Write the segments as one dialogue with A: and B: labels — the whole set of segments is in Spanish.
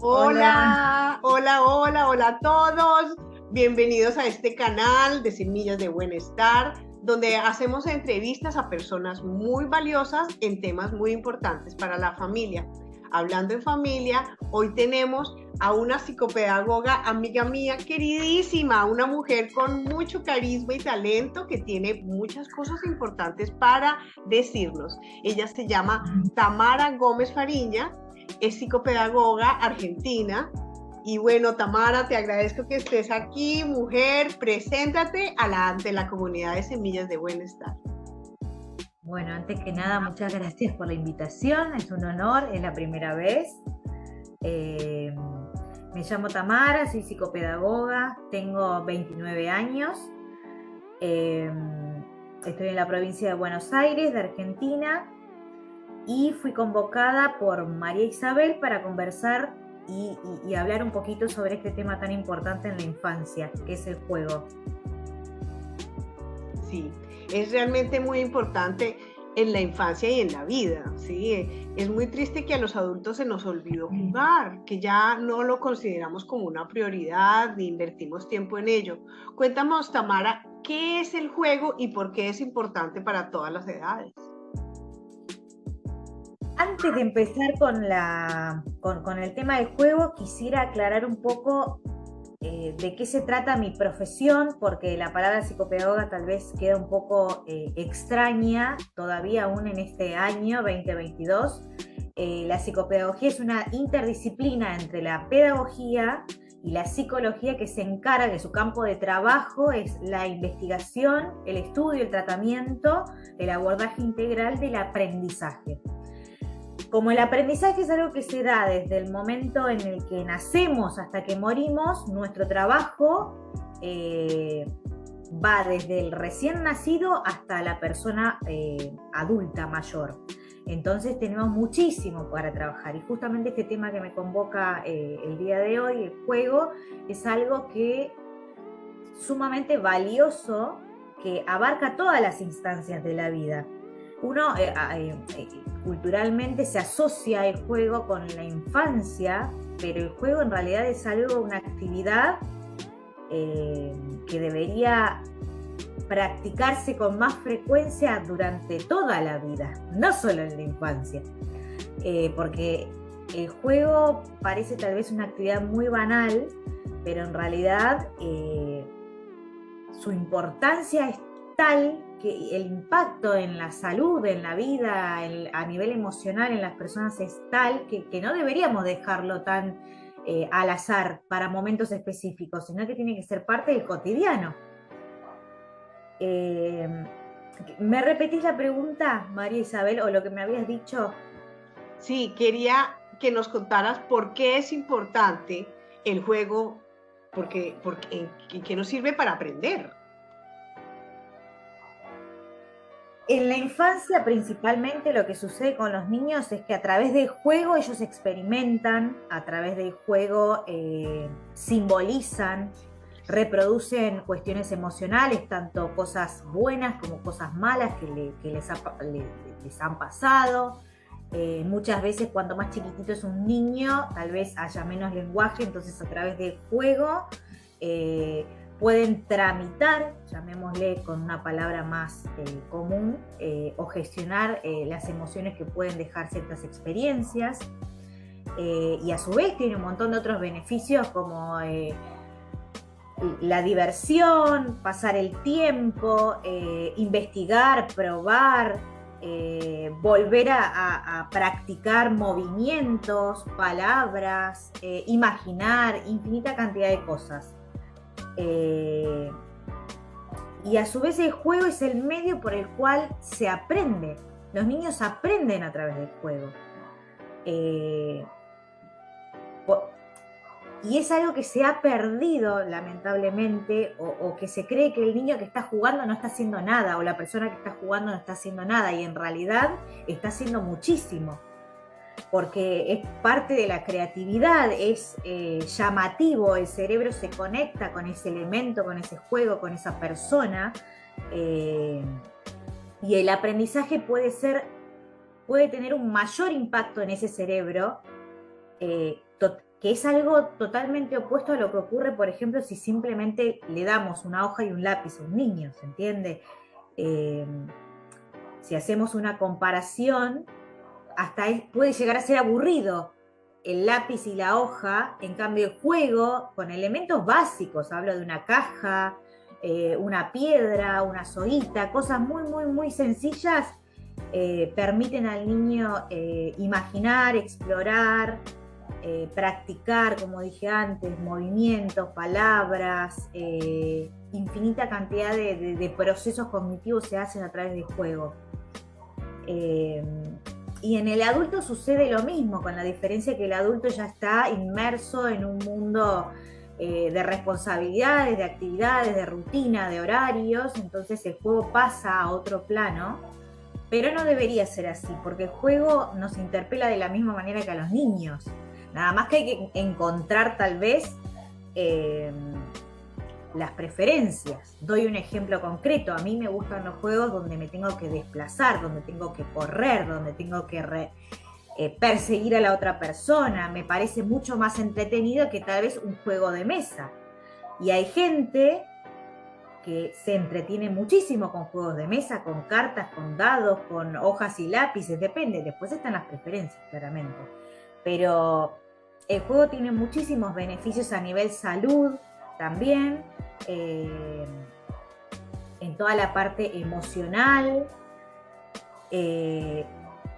A: Hola,
B: Hola, hola, hola, hola a todos. Bienvenidos a este canal de Semillas de Bienestar, donde hacemos entrevistas a personas muy valiosas en temas muy importantes para la familia. Hablando en familia, hoy tenemos a una psicopedagoga, amiga mía, queridísima, una mujer con mucho carisma y talento que tiene muchas cosas importantes para decirnos. Ella se llama Tamara Gómez Fariña, es psicopedagoga argentina. Y bueno, Tamara, te agradezco que estés aquí, mujer. Preséntate ante la comunidad de Semillas de Bienestar.
A: bueno, antes que nada, muchas gracias por la invitación, es un honor, es la primera vez. Eh, Me llamo Tamara, soy psicopedagoga, tengo 29 años, eh, estoy en la provincia de Buenos Aires, de Argentina, y fui convocada por María Isabel para conversar y hablar un poquito sobre este tema tan importante en la infancia, que es el juego.
B: Sí, es realmente muy importante en la infancia y en la vida, ¿sí? Es muy triste que a los adultos se nos olvidó jugar, que ya no lo consideramos como una prioridad ni invertimos tiempo en ello. Cuéntanos, Tamara, ¿qué es el juego y por qué es importante para todas las edades?
A: Antes de empezar con el tema del juego, quisiera aclarar un poco de qué se trata mi profesión, porque la palabra psicopedagoga tal vez queda un poco extraña todavía aún en este año 2022. La psicopedagogía es una interdisciplina entre la pedagogía y la psicología que se encarga, que su campo de trabajo es la investigación, el estudio, el tratamiento, el abordaje integral del aprendizaje. Como el aprendizaje es algo que se da desde el momento en el que nacemos hasta que morimos, nuestro trabajo va desde el recién nacido hasta la persona adulta mayor. Entonces tenemos muchísimo para trabajar y justamente este tema que me convoca el día de hoy, el juego, es algo que sumamente valioso, que abarca todas las instancias de la vida. Uno culturalmente se asocia el juego con la infancia, pero el juego en realidad es algo, una actividad que debería practicarse con más frecuencia durante toda la vida, no solo en la infancia, porque el juego parece tal vez una actividad muy banal, pero en realidad su importancia es tal que el impacto en la salud, en la vida, a nivel emocional en las personas es tal que no deberíamos dejarlo tan al azar para momentos específicos, sino que tiene que ser parte del cotidiano. Eh, ¿Me repetís la pregunta, María Isabel, o lo que me habías dicho?
B: Sí, quería que nos contaras por qué es importante el juego, qué nos sirve para aprender.
A: En la infancia principalmente lo que sucede con los niños es que a través del juego ellos experimentan, a través del juego simbolizan, reproducen cuestiones emocionales, tanto cosas buenas como cosas malas que les han pasado. Muchas veces cuando más chiquitito es un niño, tal vez haya menos lenguaje, entonces a través del juego eh, pueden tramitar, llamémosle con una palabra más común, o gestionar las emociones que pueden dejar ciertas experiencias. Y a su vez tiene un montón de otros beneficios como la diversión, pasar el tiempo, investigar, probar, volver a practicar movimientos, palabras, imaginar, infinita cantidad de cosas. Eh, y a su vez el juego es el medio por el cual se aprende. Los niños aprenden a través del juego. Eh, y es algo que se ha perdido lamentablemente, o que se cree que el niño que está jugando no está haciendo nada, o la persona que está jugando no está haciendo nada, y en realidad está haciendo muchísimo, porque es parte de la creatividad, es llamativo, el cerebro se conecta con ese elemento, con ese juego, con esa persona, eh, y el aprendizaje puede tener un mayor impacto en ese cerebro, que es algo totalmente opuesto a lo que ocurre, por ejemplo, si simplemente le damos una hoja y un lápiz a un niño, ¿se entiende? Eh, si hacemos una comparación, puede llegar a ser aburrido el lápiz y la hoja, en cambio el juego con elementos básicos, hablo de una caja, una piedra, una soguita, cosas muy, muy, muy sencillas, permiten al niño imaginar, explorar, practicar, como dije antes, movimientos, palabras, infinita cantidad de procesos cognitivos se hacen a través del juego. Y en el adulto sucede lo mismo, con la diferencia que el adulto ya está inmerso en un mundo de responsabilidades, de actividades, de rutina, de horarios, entonces el juego pasa a otro plano, pero no debería ser así, porque el juego nos interpela de la misma manera que a los niños. Nada más que hay que encontrar tal vez las preferencias. Doy un ejemplo concreto. A mí me gustan los juegos donde me tengo que desplazar, donde tengo que correr, donde tengo que perseguir a la otra persona. Me parece mucho más entretenido que tal vez un juego de mesa. Y hay gente que se entretiene muchísimo con juegos de mesa, con cartas, con dados, con hojas y lápices, depende. Después están las preferencias, claramente. Pero el juego tiene muchísimos beneficios a nivel salud también, en toda la parte emocional.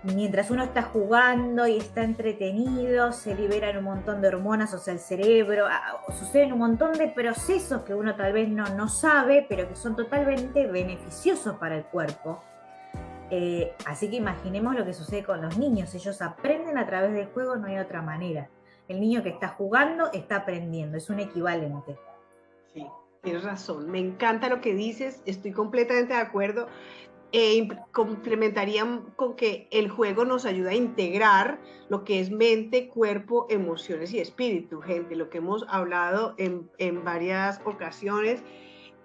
A: Mientras uno está jugando y está entretenido, se liberan un montón de hormonas, o sea, el cerebro, suceden un montón de procesos que uno tal vez no sabe, pero que son totalmente beneficiosos para el cuerpo. Así que imaginemos lo que sucede con los niños. Ellos aprenden a través del juego, no hay otra manera. El niño que está jugando está aprendiendo, es un equivalente.
B: Sí, tienes razón. Me encanta lo que dices, estoy completamente de acuerdo. Complementaría con que el juego nos ayuda a integrar lo que es mente, cuerpo, emociones y espíritu, gente, lo que hemos hablado en varias ocasiones.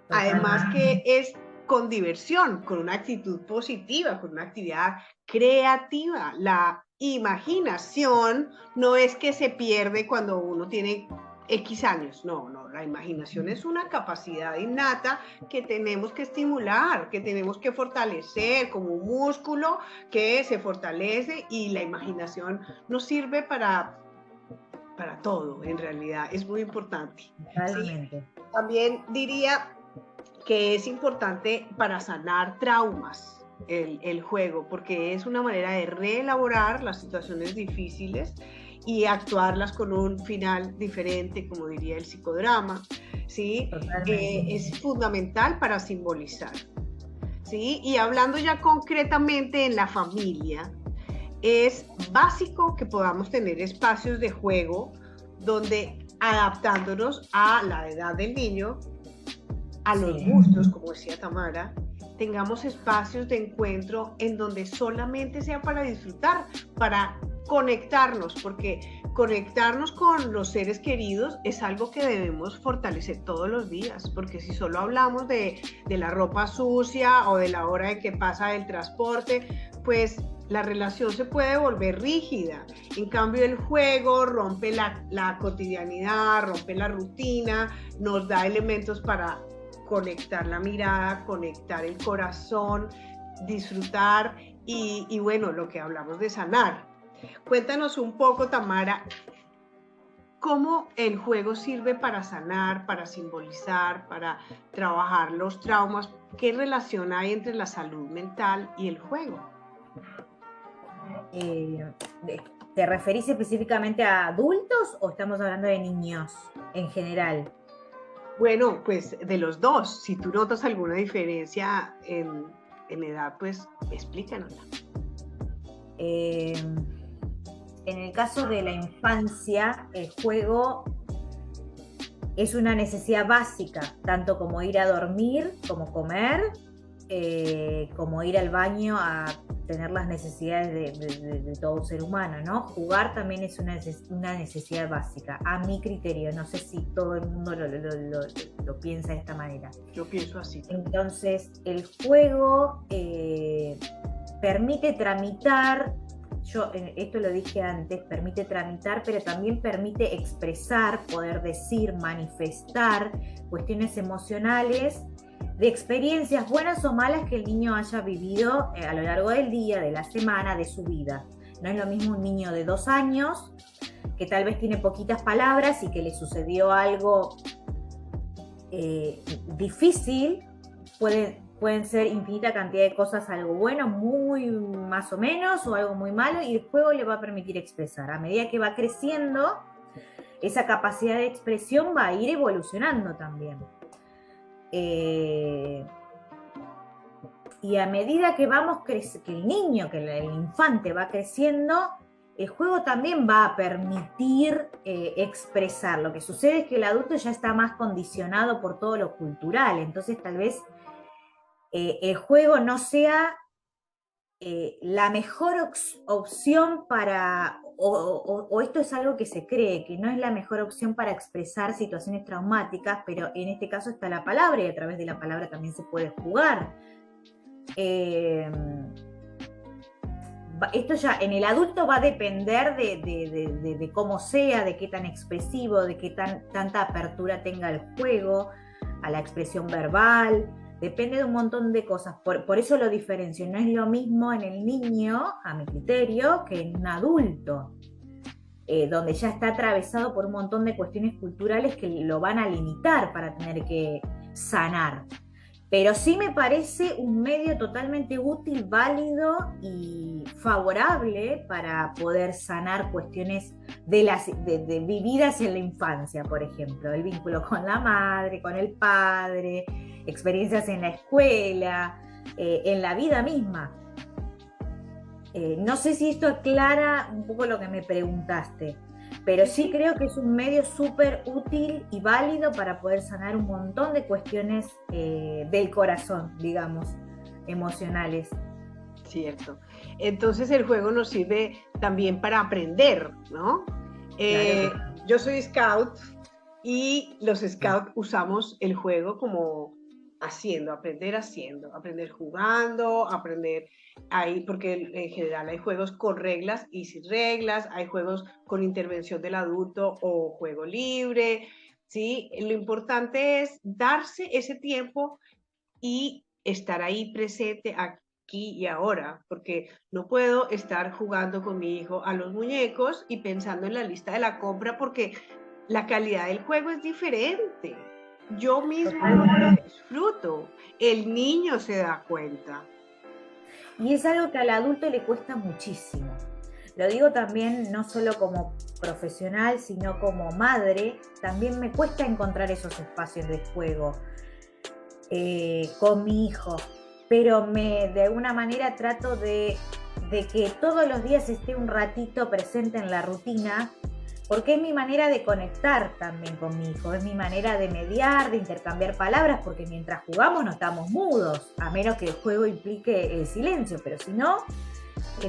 B: Además que es con diversión, con una actitud positiva, con una actividad creativa. La imaginación no es que se pierde cuando uno tiene X años, no, la imaginación es una capacidad innata que tenemos que estimular, que tenemos que fortalecer como un músculo que se fortalece, y la imaginación nos sirve para todo, en realidad, es muy importante.
A: Totalmente.
B: ¿Sí? También diría que es importante para sanar traumas el juego, porque es una manera de reelaborar las situaciones difíciles y actuarlas con un final diferente, como diría el psicodrama, ¿sí? Es fundamental para simbolizar, ¿sí? Y hablando ya concretamente en la familia, es básico que podamos tener espacios de juego donde, adaptándonos a la edad del niño, a los gustos, como decía Tamara, tengamos espacios de encuentro en donde solamente sea para disfrutar, para conectarnos, porque conectarnos con los seres queridos es algo que debemos fortalecer todos los días, porque si solo hablamos de la ropa sucia o de la hora en que pasa el transporte, pues la relación se puede volver rígida. En cambio, el juego rompe la cotidianidad, rompe la rutina, nos da elementos para conectar la mirada, conectar el corazón, disfrutar y bueno, lo que hablamos de sanar. Cuéntanos un poco, Tamara, cómo el juego sirve para sanar, para simbolizar, para trabajar los traumas. ¿Qué relación hay entre la salud mental y el juego?
A: ¿Te referís específicamente a adultos o estamos hablando de niños en general?
B: Bueno, pues de los dos. Si tú notas alguna diferencia en edad, pues explícanosla.
A: En el caso de la infancia, el juego es una necesidad básica, tanto como ir a dormir, como comer, como ir al baño a tener las necesidades de todo ser humano, ¿no? Jugar también es una necesidad básica, a mi criterio. No sé si todo el mundo lo piensa de esta manera.
B: Yo pienso así.
A: Entonces, el juego permite tramitar esto lo dije antes, permite tramitar, pero también permite expresar, poder decir, manifestar cuestiones emocionales de experiencias buenas o malas que el niño haya vivido a lo largo del día, de la semana, de su vida. No es lo mismo un niño de 2 años que tal vez tiene poquitas palabras y que le sucedió algo difícil. Pueden ser infinita cantidad de cosas, algo bueno, muy más o menos, o algo muy malo, y el juego le va a permitir expresar. A medida que va creciendo, esa capacidad de expresión va a ir evolucionando también. Y a medida que que el niño, que el infante va creciendo, el juego también va a permitir expresar. Lo que sucede es que el adulto ya está más condicionado por todo lo cultural, entonces tal vez el juego no sea la mejor opción para, o esto es algo que se cree, que no es la mejor opción para expresar situaciones traumáticas, pero en este caso está la palabra y a través de la palabra también se puede jugar. Esto ya en el adulto va a depender de cómo sea, de qué tan expresivo, de qué tanta apertura tenga el juego, a la expresión verbal, depende de un montón de cosas. Por eso lo diferencio, no es lo mismo en el niño, a mi criterio, que en un adulto, donde ya está atravesado por un montón de cuestiones culturales que lo van a limitar para tener que sanar. Pero sí me parece un medio totalmente útil, válido y favorable para poder sanar cuestiones de vividas en la infancia, por ejemplo, el vínculo con la madre, con el padre, experiencias en la escuela, en la vida misma. No sé si esto aclara un poco lo que me preguntaste, pero sí creo que es un medio súper útil y válido para poder sanar un montón de cuestiones del corazón, digamos, emocionales.
B: Cierto. Entonces el juego nos sirve también para aprender, ¿no?
A: Claro.
B: Yo soy scout y los scouts usamos el juego como aprender jugando, aprender ahí, porque en general hay juegos con reglas y sin reglas, hay juegos con intervención del adulto o juego libre, ¿sí? Lo importante es darse ese tiempo y estar ahí presente aquí y ahora, porque no puedo estar jugando con mi hijo a los muñecos y pensando en la lista de la compra porque la calidad del juego es diferente. Yo mismo no lo disfruto, el niño se da cuenta.
A: Y es algo que al adulto le cuesta muchísimo. Lo digo también no solo como profesional, sino como madre, también me cuesta encontrar esos espacios de juego con mi hijo, pero de alguna manera trato de que todos los días esté un ratito presente en la rutina, porque es mi manera de conectar también con mi hijo, es mi manera de mediar, de intercambiar palabras, porque mientras jugamos no estamos mudos, a menos que el juego implique el silencio, pero si no,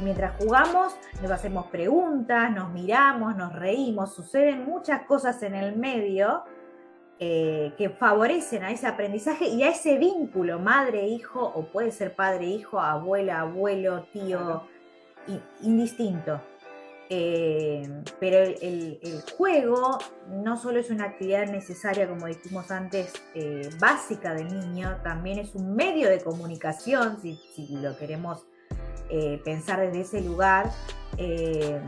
A: mientras jugamos nos hacemos preguntas, nos miramos, nos reímos, suceden muchas cosas en el medio que favorecen a ese aprendizaje y a ese vínculo madre-hijo, o puede ser padre-hijo, abuela, abuelo, tío, indistinto. Pero el juego no solo es una actividad necesaria, como dijimos antes, básica del niño, también es un medio de comunicación, si lo queremos pensar desde ese lugar, que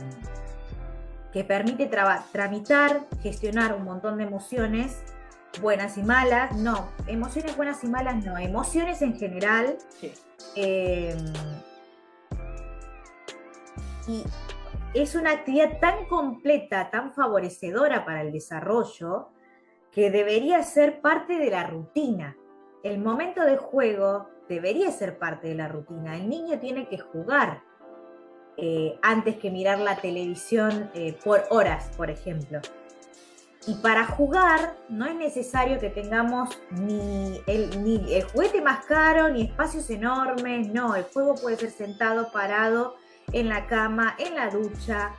A: permite tramitar, gestionar un montón de emociones, buenas y malas, no, emociones buenas y malas no, emociones en general.
B: Sí.
A: Y es una actividad tan completa, tan favorecedora para el desarrollo, que debería ser parte de la rutina. El momento de juego debería ser parte de la rutina. El niño tiene que jugar antes que mirar la televisión por horas, por ejemplo. Y para jugar no es necesario que tengamos ni el juguete más caro, ni espacios enormes, no, el juego puede ser sentado, parado, en la cama, en la ducha.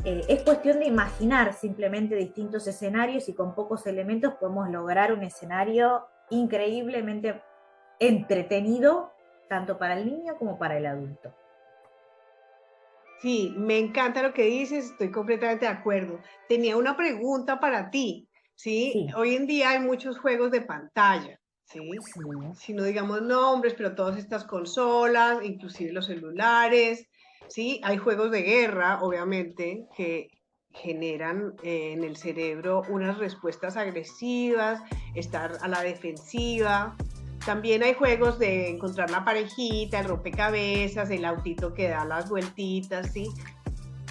A: Es cuestión de imaginar simplemente distintos escenarios y con pocos elementos podemos lograr un escenario increíblemente entretenido, tanto para el niño como para el adulto.
B: Sí, me encanta lo que dices, estoy completamente de acuerdo. Tenía una pregunta para ti, ¿sí?
A: Sí,
B: Hoy en día hay muchos juegos de pantalla, ¿sí?
A: sí.
B: Si no digamos nombres, pero todas estas consolas, inclusive los celulares, ¿sí? Hay juegos de guerra, obviamente, que generan en el cerebro unas respuestas agresivas, estar a la defensiva. También hay juegos de encontrar la parejita, el rompecabezas, el autito que da las vueltitas, ¿sí?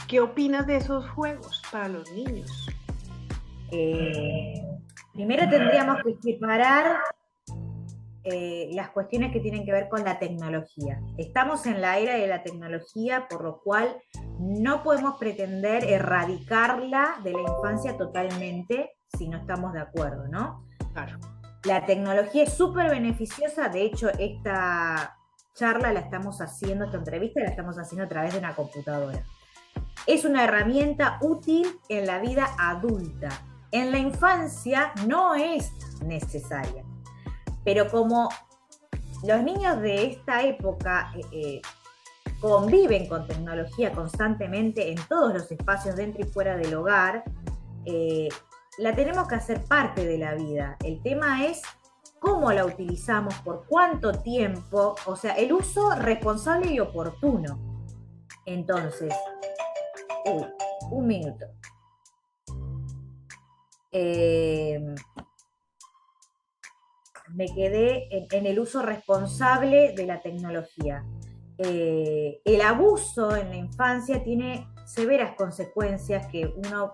B: ¿Qué opinas de esos juegos para los niños?
A: Eh, Primero tendríamos que separar las cuestiones que tienen que ver con la tecnología. Estamos en la era de la tecnología, por lo cual no podemos pretender erradicarla de la infancia totalmente si no estamos de acuerdo, ¿no?
B: Claro.
A: La tecnología es súper beneficiosa, de hecho esta charla la estamos haciendo, esta entrevista la estamos haciendo a través de una computadora. Es una herramienta útil en la vida adulta. En la infancia no es necesaria. Pero como los niños de esta época conviven con tecnología constantemente en todos los espacios dentro y fuera del hogar, la tenemos que hacer parte de la vida. El tema es cómo la utilizamos, por cuánto tiempo, o sea, el uso responsable y oportuno. Entonces, un minuto. Me quedé en el uso responsable de la tecnología. El abuso en la infancia tiene severas consecuencias que uno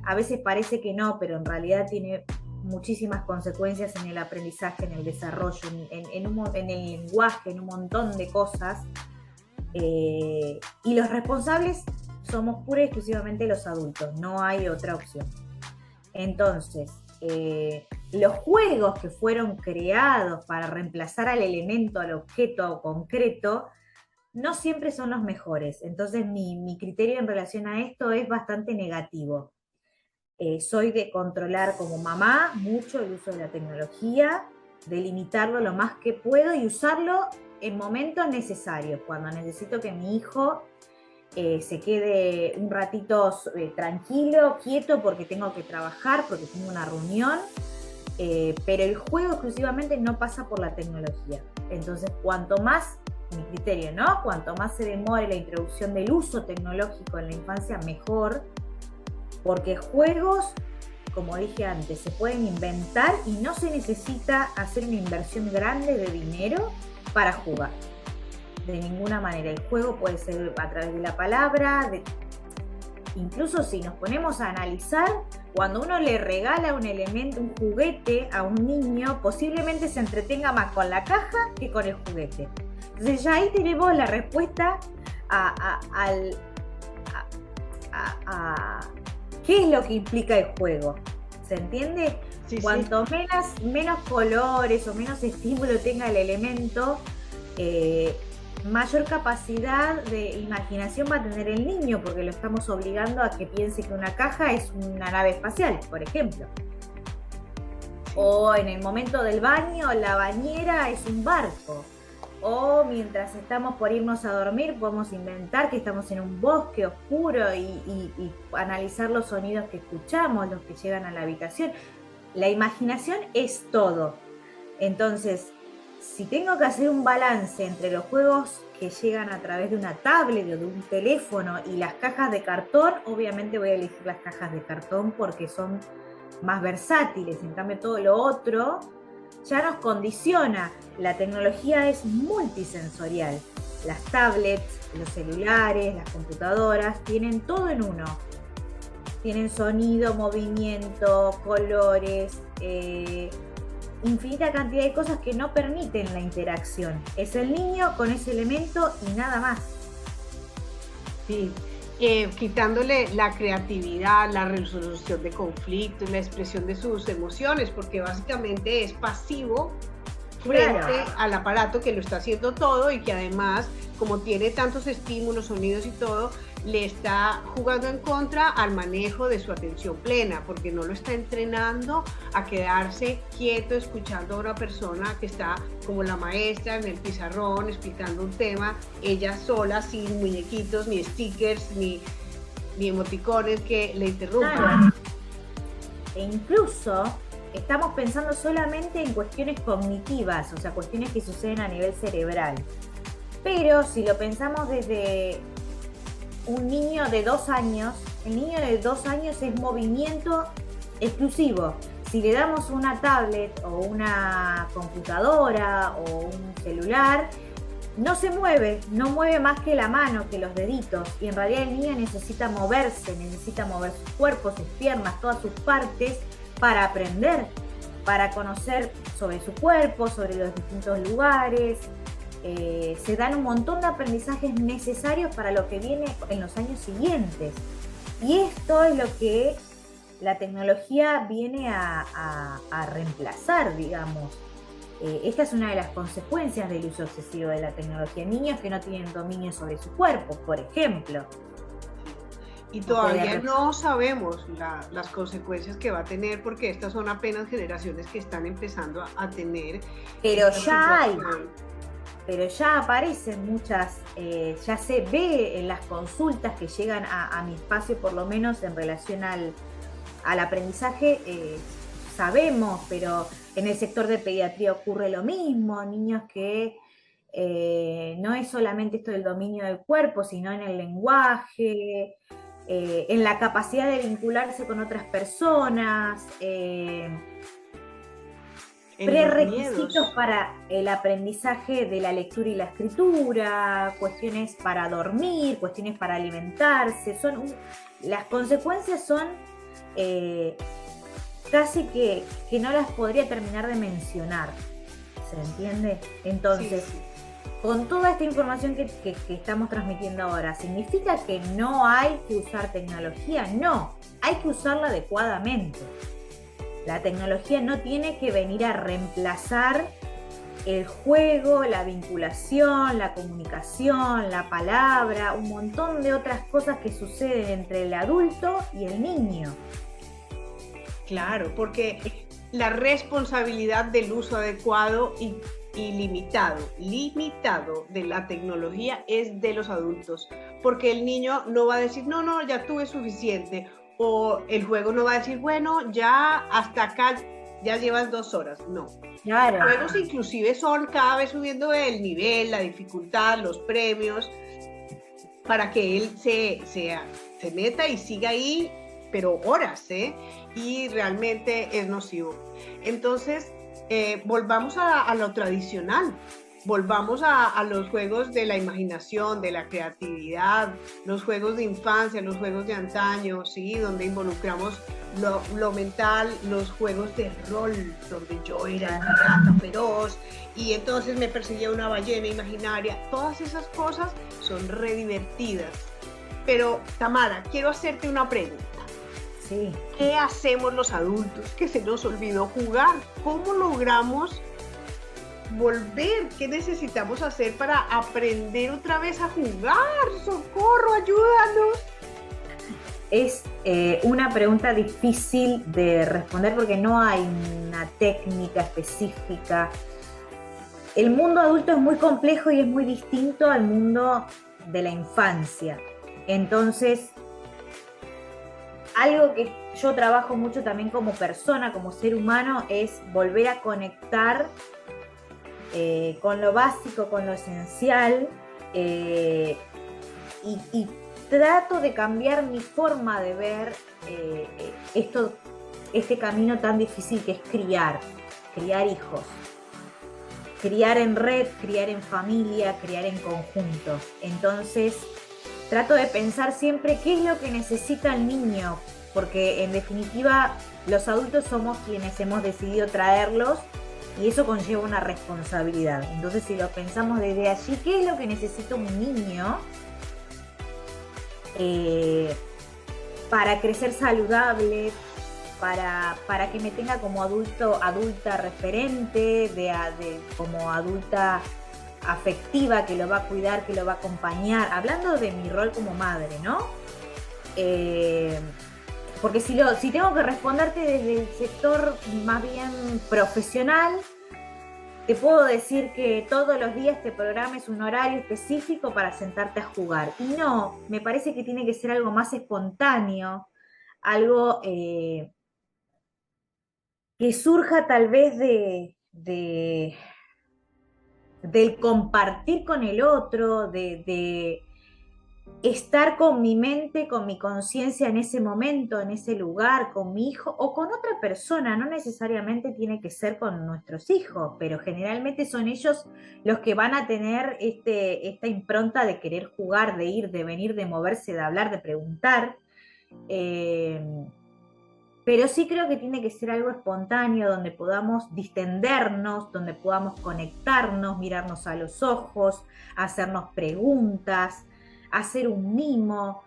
A: a veces parece que no, pero en realidad tiene muchísimas consecuencias en el aprendizaje, en el desarrollo, en el lenguaje, en un montón de cosas. Y los responsables somos pura y exclusivamente los adultos, no hay otra opción. Entonces, los juegos que fueron creados para reemplazar al elemento, al objeto concreto, no siempre son los mejores. Entonces mi criterio en relación a esto es bastante negativo. Soy de controlar como mamá mucho el uso de la tecnología, de limitarlo lo más que puedo y usarlo en momentos necesarios, cuando necesito que mi hijo se quede un ratito tranquilo, quieto, porque tengo que trabajar, porque tengo una reunión, pero el juego exclusivamente no pasa por la tecnología. Entonces, cuanto más, mi criterio, ¿no? Cuanto más se demore la introducción del uso tecnológico en la infancia, mejor, porque juegos, como dije antes, se pueden inventar y no se necesita hacer una inversión grande de dinero para jugar. De ninguna manera. El juego puede ser a través de la palabra, incluso si nos ponemos a analizar, cuando uno le regala un elemento, un juguete a un niño, posiblemente se entretenga más con la caja que con el juguete. Entonces ya ahí tenemos la respuesta a qué es lo que implica el juego. ¿Se entiende?
B: Sí,
A: Cuanto
B: sí.
A: menos colores o menos estímulo tenga el elemento, mayor capacidad de imaginación va a tener el niño, porque lo estamos obligando a que piense que una caja es una nave espacial, por ejemplo. O en el momento del baño, la bañera es un barco. O mientras estamos por irnos a dormir, podemos inventar que estamos en un bosque oscuro y analizar los sonidos que escuchamos, los que llegan a la habitación. La imaginación es todo. Entonces, si tengo que hacer un balance entre los juegos que llegan a través de una tablet o de un teléfono y las cajas de cartón, obviamente voy a elegir las cajas de cartón porque son más versátiles. En cambio, todo lo otro ya nos condiciona. La tecnología es multisensorial. Las tablets, los celulares, las computadoras, tienen todo en uno. Tienen sonido, movimiento, colores, infinita cantidad de cosas que no permiten la interacción. Es el niño con ese elemento y nada más.
B: Sí. Quitándole la creatividad, la resolución de conflictos, la expresión de sus emociones, porque básicamente es pasivo frente al aparato que lo está haciendo todo y que además, como tiene tantos estímulos, sonidos y todo, le está jugando en contra al manejo de su atención plena, porque no lo está entrenando a quedarse quieto escuchando a una persona que está como la maestra en el pizarrón explicando un tema, ella sola, sin muñequitos, ni stickers, ni emoticones que le interrumpan.
A: Claro. E incluso estamos pensando solamente en cuestiones cognitivas, o sea, cuestiones que suceden a nivel cerebral. Pero si lo pensamos desde un niño de 2 años, el niño de 2 años es movimiento exclusivo. Si le damos una tablet o una computadora o un celular, no se mueve, no mueve más que la mano, que los deditos. Y en realidad el niño necesita moverse, necesita mover su cuerpo, sus piernas, todas sus partes para aprender, para conocer sobre su cuerpo, sobre los distintos lugares. Se dan un montón de aprendizajes necesarios para lo que viene en los años siguientes. Y esto es lo que la tecnología viene a reemplazar, digamos. Esta es una de las consecuencias del uso excesivo de la tecnología. Niños que no tienen dominio sobre su cuerpo, por ejemplo.
B: Y todavía no sabemos las consecuencias que va a tener, porque estas son apenas generaciones que están empezando a tener.
A: Pero ya hay. Pero ya aparecen muchas, ya se ve en las consultas que llegan a mi espacio, por lo menos en relación al aprendizaje, sabemos, pero en el sector de pediatría ocurre lo mismo, niños que no es solamente esto del dominio del cuerpo, sino en el lenguaje, en la capacidad de vincularse con otras personas, prerequisitos para el aprendizaje de la lectura y la escritura, cuestiones para dormir, cuestiones para alimentarse. Las consecuencias son casi que no las podría terminar de mencionar. ¿Se entiende? Entonces, sí. Con toda esta información que estamos transmitiendo ahora, ¿significa que no hay que usar tecnología? No, hay que usarla adecuadamente. La tecnología no tiene que venir a reemplazar el juego, la vinculación, la comunicación, la palabra, un montón de otras cosas que suceden entre el adulto y el niño.
B: Claro, porque la responsabilidad del uso adecuado y limitado de la tecnología es de los adultos, porque el niño no va a decir, no, ya tuve suficiente. O el juego no va a decir, bueno, ya hasta acá ya llevas 2 horas. No. Claro. Los juegos inclusive son cada vez subiendo el nivel, la dificultad, los premios, para que él se meta y siga ahí, pero horas, y realmente es nocivo. Entonces, volvamos a lo tradicional. Volvamos a los juegos de la imaginación, de la creatividad, los juegos de infancia, los juegos de antaño, ¿sí? Donde involucramos lo mental, los juegos de rol, donde yo era una rata feroz y entonces me perseguía una ballena imaginaria. Todas esas cosas son re divertidas. Pero, Tamara, quiero hacerte una pregunta.
A: Sí.
B: ¿Qué hacemos los adultos que se nos olvidó jugar? ¿Cómo logramos volver? ¿Qué necesitamos hacer para aprender otra vez a jugar? ¡Socorro, ayúdanos!
A: Es una pregunta difícil de responder porque no hay una técnica específica. El mundo adulto es muy complejo y es muy distinto al mundo de la infancia. Entonces, algo que yo trabajo mucho también como persona, como ser humano, es volver a conectar con lo básico, con lo esencial, y trato de cambiar mi forma de ver este camino tan difícil que es criar hijos, criar en red, criar en familia, criar en conjunto. Entonces trato de pensar siempre qué es lo que necesita el niño, porque en definitiva los adultos somos quienes hemos decidido traerlos y eso conlleva una responsabilidad. Entonces, si lo pensamos desde allí, ¿qué es lo que necesita un niño para crecer saludable, para que me tenga como adulta referente, como adulta afectiva que lo va a cuidar, que lo va a acompañar, hablando de mi rol como madre, ¿no? Eh, Porque si tengo que responderte desde el sector más bien profesional, te puedo decir que todos los días te programes un horario específico para sentarte a jugar. Y no, me parece que tiene que ser algo más espontáneo, algo que surja tal vez del compartir con el otro, de estar con mi mente, con mi conciencia en ese momento, en ese lugar, con mi hijo o con otra persona. No necesariamente tiene que ser con nuestros hijos, pero generalmente son ellos los que van a tener esta impronta de querer jugar, de ir, de venir, de moverse, de hablar, de preguntar. Eh, pero sí creo que tiene que ser algo espontáneo, donde podamos distendernos, donde podamos conectarnos, mirarnos a los ojos, hacernos preguntas, hacer un mimo.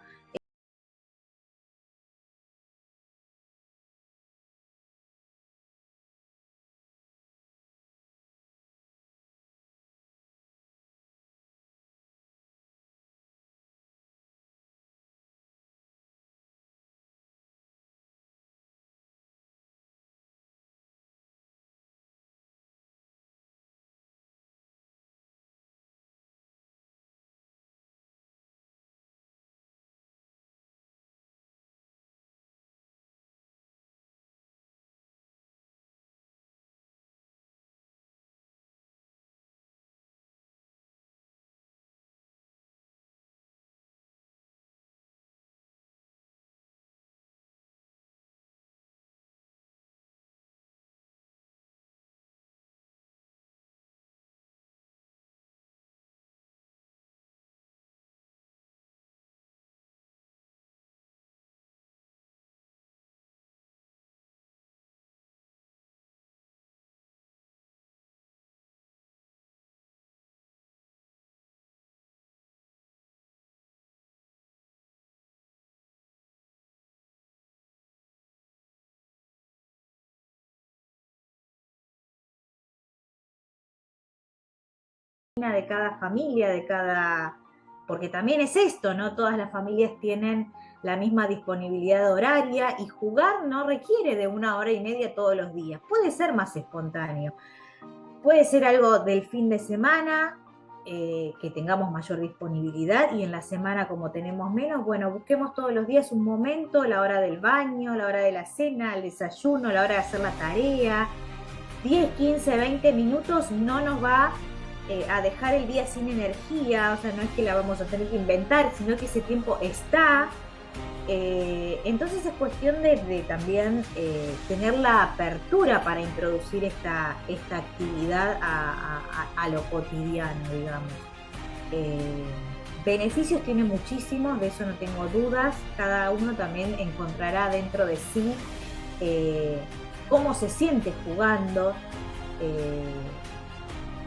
A: De cada familia, porque también es esto, ¿no? Todas las familias tienen la misma disponibilidad horaria y jugar no requiere de 1 hora y media todos los días. Puede ser más espontáneo, puede ser algo del fin de semana, que tengamos mayor disponibilidad y en la semana como tenemos menos, bueno, busquemos todos los días un momento, la hora del baño, la hora de la cena, el desayuno, la hora de hacer la tarea. 10, 15, 20 minutos no nos va a dejar el día sin energía, o sea, no es que la vamos a tener que inventar, sino que ese tiempo está. Entonces es cuestión de también tener la apertura para introducir esta actividad a lo cotidiano, digamos. Beneficios tiene muchísimos, de eso no tengo dudas. Cada uno también encontrará dentro de sí cómo se siente jugando.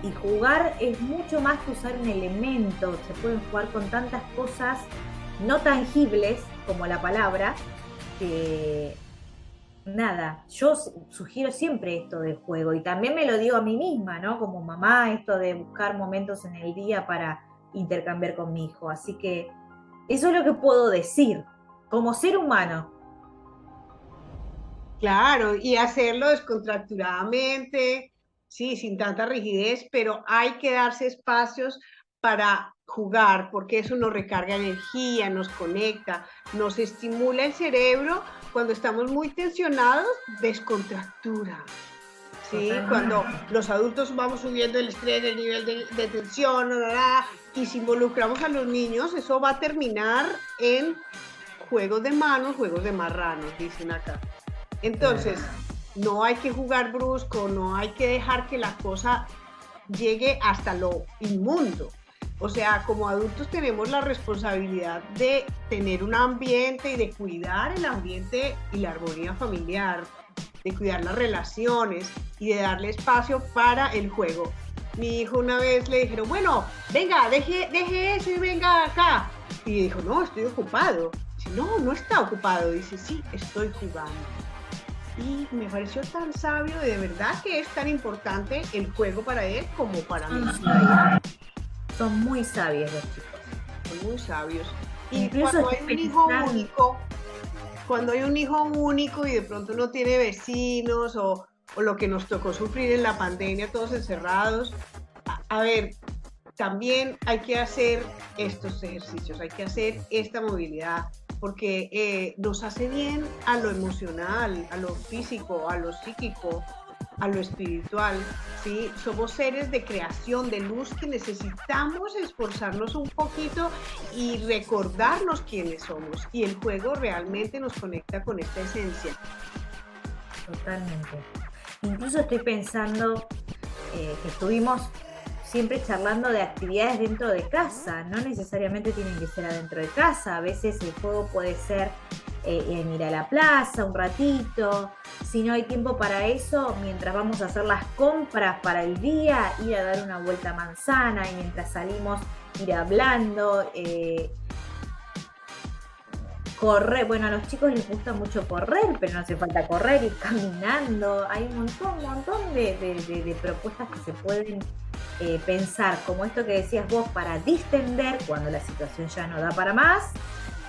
A: Y jugar es mucho más que usar un elemento, se pueden jugar con tantas cosas no tangibles como la palabra, que nada, yo sugiero siempre esto del juego y también me lo digo a mí misma, ¿no? Como mamá, esto de buscar momentos en el día para intercambiar con mi hijo, así que eso es lo que puedo decir como ser humano.
B: Claro, y hacerlo descontracturadamente, sí, sin tanta rigidez, pero hay que darse espacios para jugar, porque eso nos recarga energía, nos conecta, nos estimula el cerebro. Cuando estamos muy tensionados, descontractura. ¿Sí? Cuando los adultos vamos subiendo el estrés, el nivel de tensión, y si involucramos a los niños, eso va a terminar en juegos de manos, juegos de marranos, dicen acá. Entonces, no hay que jugar brusco, no hay que dejar que la cosa llegue hasta lo inmundo. O sea, como adultos tenemos la responsabilidad de tener un ambiente y de cuidar el ambiente y la armonía familiar, de cuidar las relaciones y de darle espacio para el juego. Mi hijo una vez le dijeron, bueno, venga, deje eso y venga acá. Y dijo, no, estoy ocupado. Dice, no, no está ocupado. Dice, sí, estoy jugando. Y me pareció tan sabio, de verdad que es tan importante el juego para él como para mí.
A: son muy sabios los chicos.
B: Son muy sabios. Y
A: Incluso
B: cuando hay un hijo único y de pronto no tiene vecinos o lo que nos tocó sufrir en la pandemia, todos encerrados, a ver, también hay que hacer estos ejercicios, hay que hacer esta movilidad, porque nos hace bien a lo emocional, a lo físico, a lo psíquico, a lo espiritual, ¿sí? Somos seres de creación, de luz, que necesitamos esforzarnos un poquito y recordarnos quiénes somos. Y el juego realmente nos conecta con esta esencia.
A: Totalmente. Incluso estoy pensando que estuvimos siempre charlando de actividades dentro de casa, no necesariamente tienen que ser adentro de casa, a veces el juego puede ser ir a la plaza un ratito, si no hay tiempo para eso, mientras vamos a hacer las compras para el día, ir a dar una vuelta a manzana y mientras salimos ir hablando, correr, bueno, a los chicos les gusta mucho correr, pero no hace falta correr, ir caminando, hay un montón de propuestas que se pueden pensar, como esto que decías vos, para distender cuando la situación ya no da para más,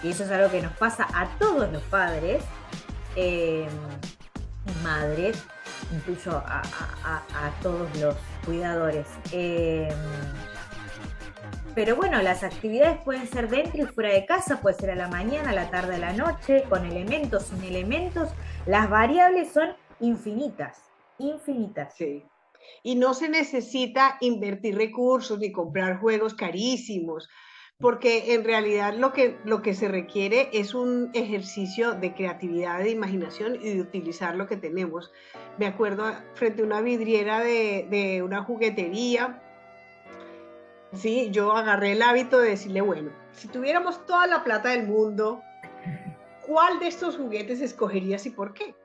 A: y eso es algo que nos pasa a todos los padres y madres, incluso a todos los cuidadores. Pero bueno, las actividades pueden ser dentro y fuera de casa, puede ser a la mañana, a la tarde, a la noche, con elementos, sin elementos. Las variables son infinitas, infinitas.
B: Sí. Y no se necesita invertir recursos ni comprar juegos carísimos, porque en realidad lo que se requiere es un ejercicio de creatividad, de imaginación y de utilizar lo que tenemos. Me acuerdo frente a una vidriera de una juguetería, sí, yo agarré el hábito de decirle, bueno, si tuviéramos toda la plata del mundo, ¿cuál de estos juguetes escogerías y por qué?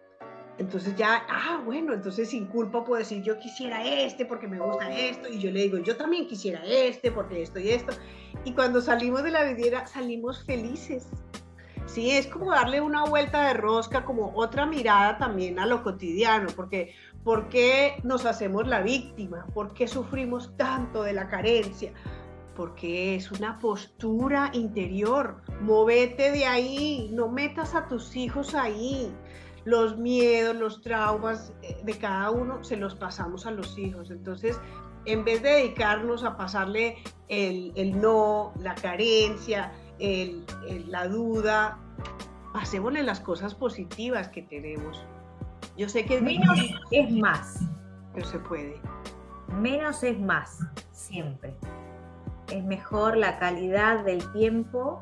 B: Entonces ya, bueno, entonces sin culpa puedo decir, yo quisiera este porque me gusta esto, y yo le digo, yo también quisiera este porque esto y esto. Y cuando salimos de la vidriera, salimos felices. Sí, es como darle una vuelta de rosca, como otra mirada también a lo cotidiano, porque ¿por qué nos hacemos la víctima? ¿Por qué sufrimos tanto de la carencia? Porque es una postura interior. Móvete de ahí, no metas a tus hijos ahí. Los miedos, los traumas de cada uno se los pasamos a los hijos. Entonces, en vez de dedicarnos a pasarle el no, la carencia, la duda, pasémosle las cosas positivas que tenemos. Yo sé que es
A: menos es más,
B: pero se puede.
A: Menos es más, siempre. Es mejor la calidad del tiempo,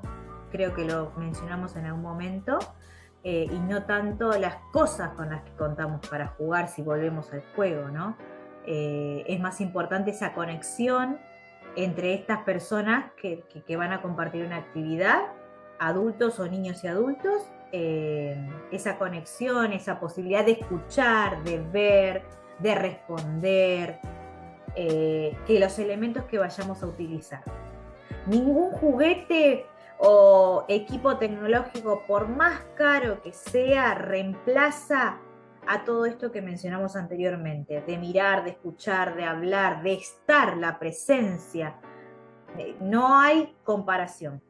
A: creo que lo mencionamos en algún momento, y no tanto las cosas con las que contamos para jugar si volvemos al juego, ¿no? Es más importante esa conexión entre estas personas que van a compartir una actividad, adultos o niños y adultos, esa conexión, esa posibilidad de escuchar, de ver, de responder, que los elementos que vayamos a utilizar. Ningún juguete o equipo tecnológico, por más caro que sea, reemplaza a todo esto que mencionamos anteriormente, de mirar, de escuchar, de hablar, de estar, la presencia. No hay comparación.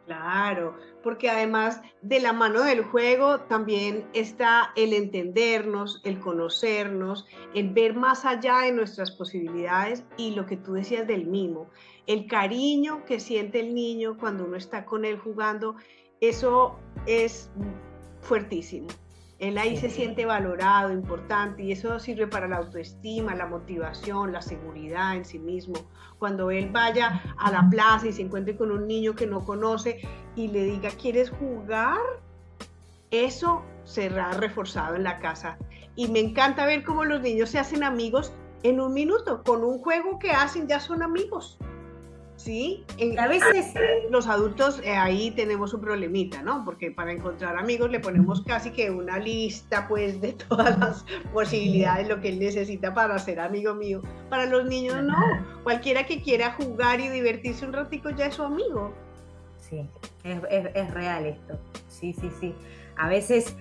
B: Claro, porque además de la mano del juego también está el entendernos, el conocernos, el ver más allá de nuestras posibilidades y lo que tú decías del mimo, el cariño que siente el niño cuando uno está con él jugando, eso es fuertísimo. Él ahí se siente valorado, importante, y eso sirve para la autoestima, la motivación, la seguridad en sí mismo. Cuando él vaya a la plaza y se encuentre con un niño que no conoce y le diga, ¿quieres jugar? Eso será reforzado en la casa. Y me encanta ver cómo los niños se hacen amigos en un minuto. Con un juego que hacen ya son amigos. ¿Sí?
A: A veces
B: los adultos ahí tenemos un problemita, ¿no? Porque para encontrar amigos le ponemos casi que una lista, pues, de todas las posibilidades, lo que él necesita para ser amigo mío. Para los niños no, cualquiera que quiera jugar y divertirse un ratico ya es su amigo.
A: Sí, es real esto, sí. A veces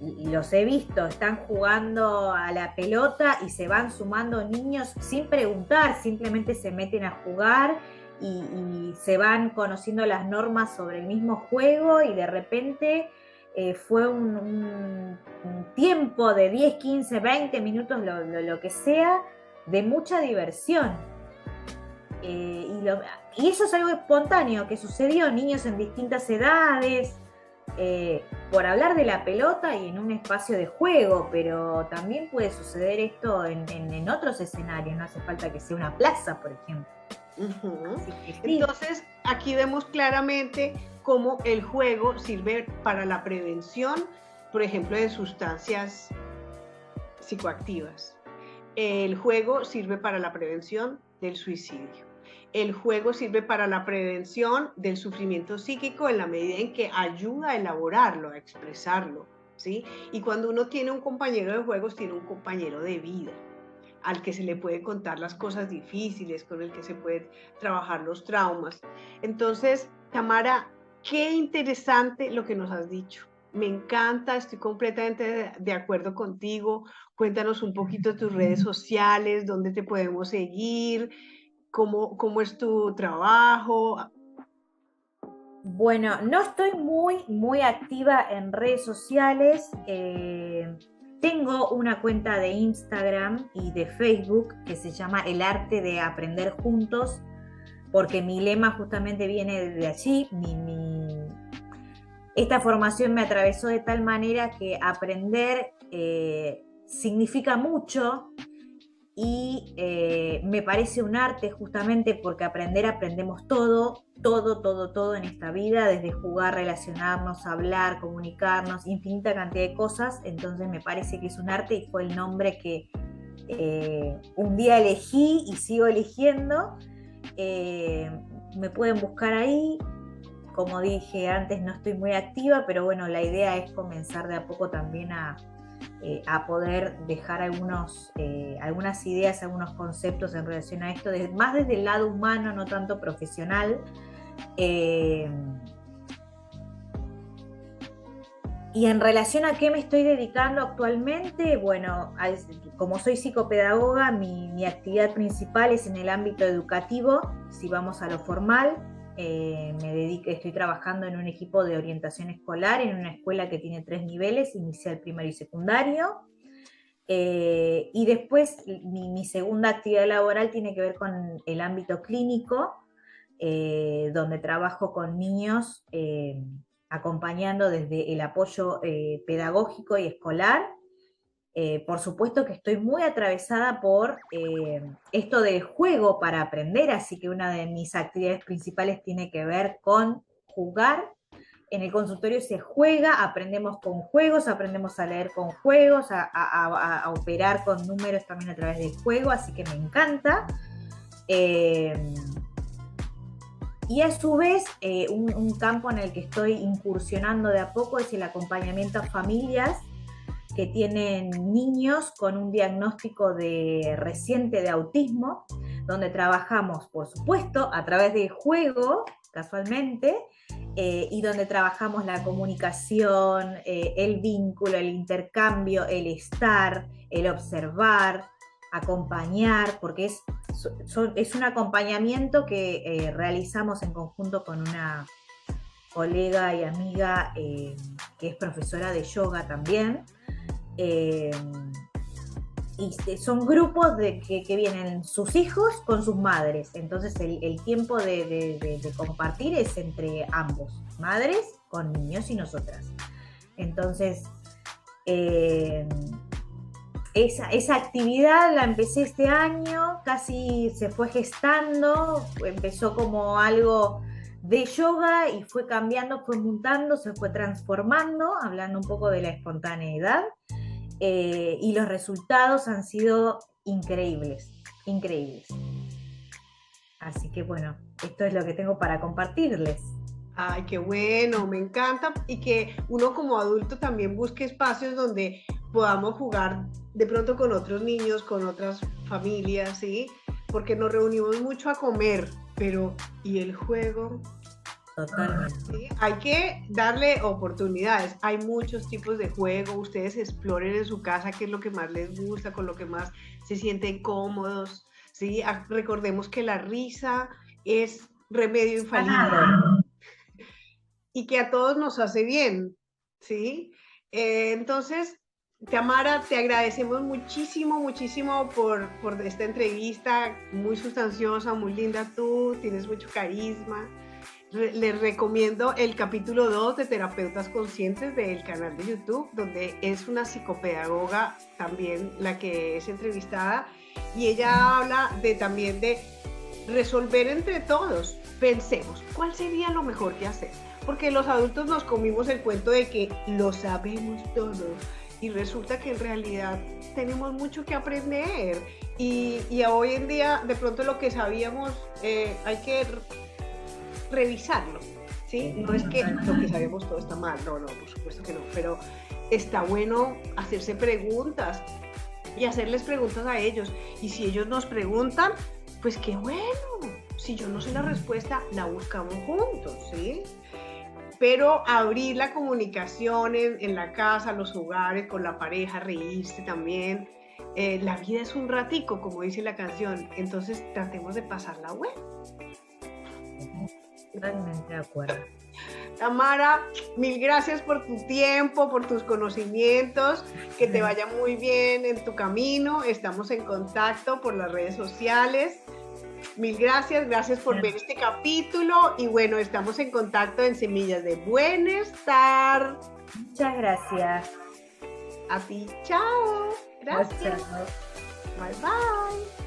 A: los he visto, están jugando a la pelota y se van sumando niños sin preguntar, simplemente se meten a jugar y se van conociendo las normas sobre el mismo juego y de repente fue un tiempo de 10, 15, 20 minutos, lo que sea, de mucha diversión. Y eso es algo espontáneo que sucedió, niños en distintas edades, por hablar de la pelota y en un espacio de juego, pero también puede suceder esto en otros escenarios, no hace falta que sea una plaza, por ejemplo.
B: Uh-huh.
A: Sí.
B: Entonces, aquí vemos claramente cómo el juego sirve para la prevención, por ejemplo, de sustancias psicoactivas. El juego sirve para la prevención del suicidio. El juego sirve para la prevención del sufrimiento psíquico en la medida en que ayuda a elaborarlo, a expresarlo, ¿sí? Y cuando uno tiene un compañero de juegos, tiene un compañero de vida, al que se le puede contar las cosas difíciles, con el que se puede trabajar los traumas. Entonces, Tamara, qué interesante lo que nos has dicho. Me encanta, estoy completamente de acuerdo contigo. Cuéntanos un poquito de tus redes sociales, dónde te podemos seguir, cómo es tu trabajo.
A: Bueno, no estoy muy activa en redes sociales. Tengo una cuenta de Instagram y de Facebook que se llama El Arte de Aprender Juntos, porque mi lema justamente viene de allí. Esta formación me atravesó de tal manera que aprender significa mucho y me parece un arte justamente porque aprendemos todo en esta vida, desde jugar, relacionarnos, hablar, comunicarnos, infinita cantidad de cosas. Entonces me parece que es un arte y fue el nombre que un día elegí y sigo eligiendo. Me pueden buscar ahí. Como dije antes, no estoy muy activa, pero bueno, la idea es comenzar de a poco también a poder dejar algunas ideas, algunos conceptos en relación a esto, más desde el lado humano, no tanto profesional. Y en relación a qué me estoy dedicando actualmente, bueno, como soy psicopedagoga, mi actividad principal es en el ámbito educativo, si vamos a lo formal. Estoy trabajando en un equipo de orientación escolar en una escuela que tiene 3 niveles, inicial, primario y secundario. Y después mi segunda actividad laboral tiene que ver con el ámbito clínico, donde trabajo con niños, acompañando desde el apoyo pedagógico y escolar. Por supuesto que estoy muy atravesada por esto del juego para aprender, así que una de mis actividades principales tiene que ver con jugar. En el consultorio se juega, aprendemos con juegos, aprendemos a leer con juegos, a operar con números también a través del juego, así que me encanta. Y a su vez, un campo en el que estoy incursionando de a poco es el acompañamiento a familias que tienen niños con un diagnóstico reciente de autismo, donde trabajamos, por supuesto, a través del juego, casualmente, y donde trabajamos la comunicación, el vínculo, el intercambio, el estar, el observar, acompañar, porque es un acompañamiento que realizamos en conjunto con una colega y amiga que es profesora de yoga también. Y son grupos que vienen sus hijos con sus madres, entonces el tiempo de compartir es entre ambos, madres con niños y nosotras. Entonces esa actividad la empecé este año, casi se fue gestando, empezó como algo de yoga y fue cambiando, fue mutando, se fue transformando, hablando un poco de la espontaneidad. Y los resultados han sido increíbles. Así que bueno, esto es lo que tengo para compartirles.
B: Ay, qué bueno, me encanta, y que uno como adulto también busque espacios donde podamos jugar de pronto con otros niños, con otras familias, ¿sí? Porque nos reunimos mucho a comer, pero ¿y el juego?
A: Totalmente.
B: ¿Sí? Hay que darle oportunidades. Hay muchos tipos de juego. Ustedes exploren en su casa qué es lo que más les gusta, con lo que más se sienten cómodos. ¿Sí? Recordemos que la risa es remedio infalible y que a todos nos hace bien. ¿Sí? Entonces, Tamara, te agradecemos muchísimo, muchísimo por esta entrevista muy sustanciosa, muy linda tú, tienes mucho carisma. Les recomiendo el capítulo 2 de Terapeutas Conscientes del canal de YouTube, donde es una psicopedagoga también la que es entrevistada y ella habla también de resolver entre todos. Pensemos, ¿cuál sería lo mejor que hacer? Porque los adultos nos comimos el cuento de que lo sabemos todo y resulta que en realidad tenemos mucho que aprender y hoy en día de pronto lo que sabíamos hay que revisarlo, ¿sí? No es que lo que sabemos todo está mal, no, por supuesto que no, pero está bueno hacerse preguntas y hacerles preguntas a ellos. Y si ellos nos preguntan, pues qué bueno. Si yo no sé la respuesta, la buscamos juntos, ¿sí? Pero abrir la comunicación en la casa, los hogares, con la pareja, reírse también. La vida es un ratico, como dice la canción, entonces tratemos de pasarla bueno.
A: Totalmente de acuerdo.
B: Tamara, mil gracias por tu tiempo, por tus conocimientos, que te vaya muy bien en tu camino, estamos en contacto por las redes sociales. Mil gracias, gracias por ver este capítulo y bueno, estamos en contacto en Semillas de Buenestar.
A: Muchas gracias.
B: A ti, chao. Gracias.
A: Chao.
B: Bye bye.